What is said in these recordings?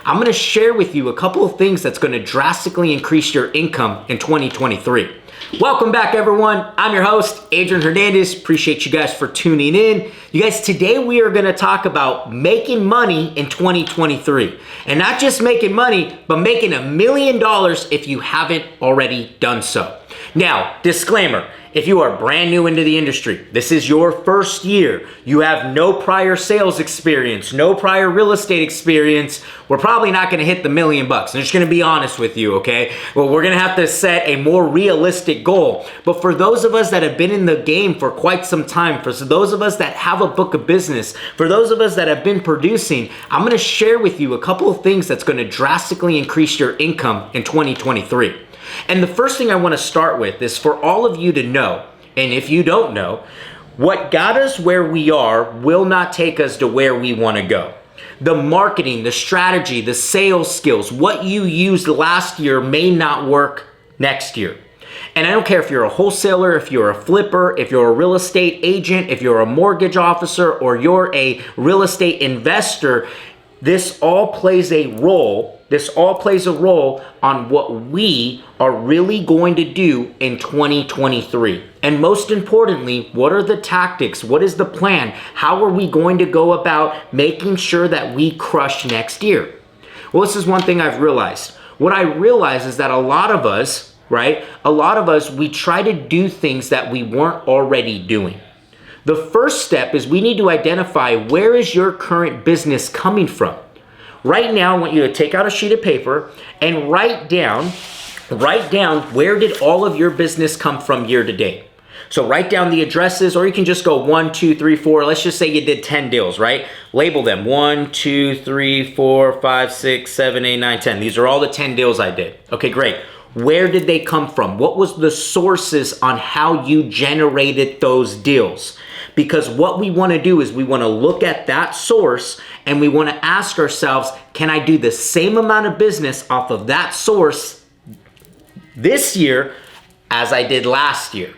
I'm going to share with you a couple of things that's going to drastically increase your income in 2023. Welcome back, everyone. I'm your host, Adrian Hernandez. Appreciate you guys for tuning in. You guys, today we are going to talk about making money in 2023. And not just making money, but making $1 million if you haven't already done so. Now, disclaimer. If you are brand new into the industry, this is your first year, you have no prior sales experience, no prior real estate experience, we're probably not going to hit the $1 million. I'm just going to be honest with you, okay? Well, we're going to have to set a more realistic goal. But for those of us that have been in the game for quite some time, for those of us that have a book of business, for those of us that have been producing, I'm going to share with you a couple of things that's going to drastically increase your income in 2023. And the first thing I want to start with is for all of you to know, and if you don't know, what got us where we are will not take us to where we want to go. The marketing, the strategy, the sales skills, what you used last year may not work next year. And I don't care if you're a wholesaler, if you're a flipper, if you're a real estate agent, if you're a mortgage officer, or you're a real estate investor, this all plays a role. This all plays a role on what we are really going to do in 2023. And most importantly, what are the tactics? What is the plan? How are we going to go about making sure that we crush next year? Well, this is one thing I've realized. What I realize is that a lot of us, we try to do things that we weren't already doing. The first step is we need to identify where is your current business coming from. Right now, I want you to take out a sheet of paper and write down where did all of your business come from year to date. So write down the addresses, or you can just go 1, 2, 3, 4. Let's just say you did 10 deals, right? Label them 1, 2, 3, 4, 5, 6, 7, 8, 9, 10. These are all the 10 deals I did. Okay, great. Where did they come from? What was the sources on how you generated those deals? Because what we want to do is we want to look at that source and we want to ask ourselves, can I do the same amount of business off of that source this year as I did last year,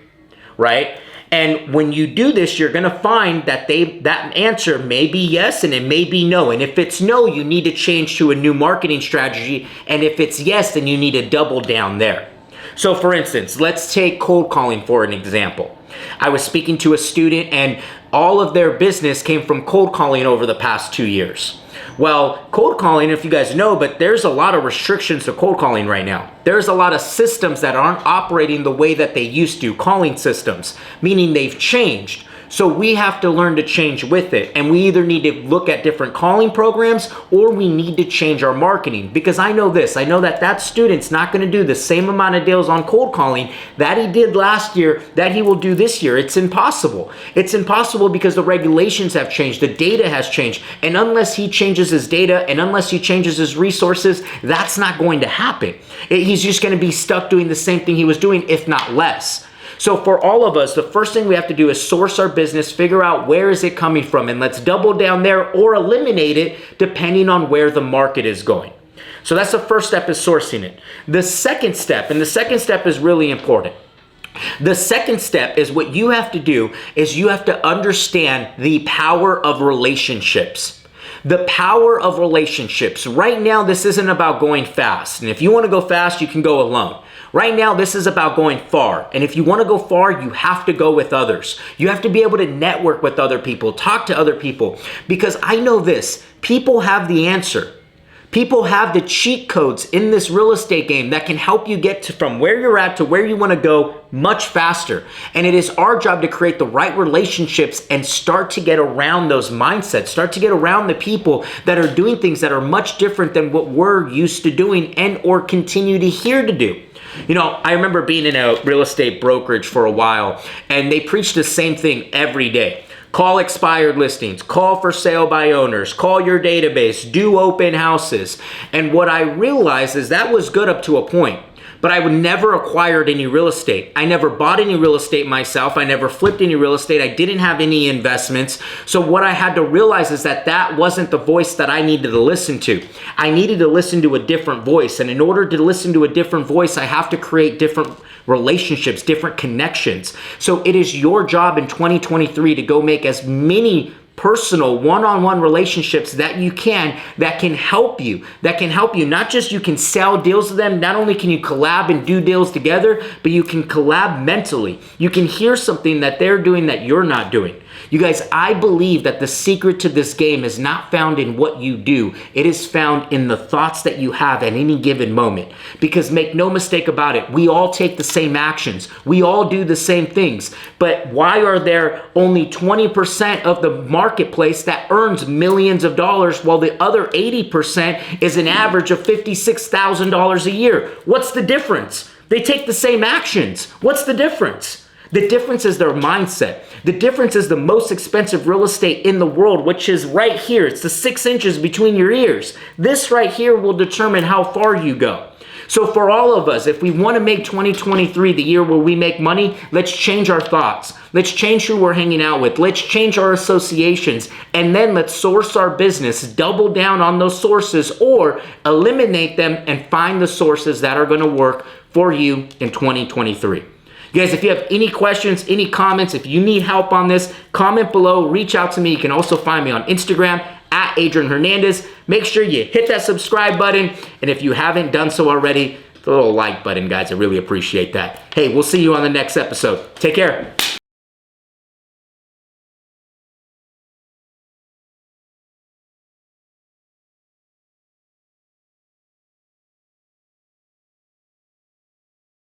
right? And when you do this, you're going to find that that answer may be yes and it may be no. And if it's no, you need to change to a new marketing strategy. And if it's yes, then you need to double down there. So for instance, let's take cold calling for an example. I was speaking to a student and all of their business came from cold calling over the past 2 years. Well, cold calling, if you guys know, but there's a lot of restrictions to cold calling right now. There's a lot of systems that aren't operating the way that they used to, calling systems, meaning they've changed. So we have to learn to change with it. And we either need to look at different calling programs or we need to change our marketing. Because I know this, I know that student's not going to do the same amount of deals on cold calling that he did last year that he will do this year. It's impossible. It's impossible because the regulations have changed, the data has changed. And unless he changes his data and unless he changes his resources, that's not going to happen. He's just going to be stuck doing the same thing he was doing, if not less. So for all of us, the first thing we have to do is source our business, figure out where is it coming from, and let's double down there or eliminate it depending on where the market is going. So that's the first step, is sourcing it. The second step is really important. The second step is what you have to do is you have to understand the power of relationships. The power of relationships. Right now, this isn't about going fast. And if you want to go fast, you can go alone. Right now, this is about going far. And if you want to go far, you have to go with others. You have to be able to network with other people, talk to other people. Because I know this, people have the answer. People have the cheat codes in this real estate game that can help you get from where you're at to where you want to go much faster. And it is our job to create the right relationships and start to get around those mindsets, start to get around the people that are doing things that are much different than what we're used to doing and or continue to hear to do. You know, I remember being in a real estate brokerage for a while, and they preached the same thing every day. Call expired listings, call for sale by owners, call your database, do open houses. And what I realized is that was good up to a point. But I would never acquired any real estate. I never bought any real estate myself. I never flipped any real estate. I didn't have any investments. So what I had to realize is that that wasn't the voice that I needed to listen to. I needed to listen to a different voice. And in order to listen to a different voice, I have to create different relationships, different connections. So it is your job in 2023 to go make as many personal one-on-one relationships that can help you, not just you can sell deals to them. Not only can you collab and do deals together, but you can collab mentally. You can hear something that they're doing that you're not doing. You guys, I believe that the secret to this game is not found in what you do. It is found in the thoughts that you have at any given moment. Because make no mistake about it, we all take the same actions. We all do the same things. But why are there only 20% of the marketplace that earns millions of dollars while the other 80% is an average of $56,000 a year? What's the difference? They take the same actions. What's the difference? The difference is their mindset. The difference is the most expensive real estate in the world, which is right here. It's the 6 inches between your ears. This right here will determine how far you go. So for all of us, if we want to make 2023 the year where we make money, let's change our thoughts. Let's change who we're hanging out with. Let's change our associations. And then let's source our business, double down on those sources, or eliminate them and find the sources that are going to work for you in 2023. You guys, if you have any questions, any comments, if you need help on this, comment below, reach out to me. You can also find me on Instagram at Adrian Hernandez. Make sure you hit that subscribe button. And if you haven't done so already, the little like button, guys. I really appreciate that. Hey, we'll see you on the next episode. Take care.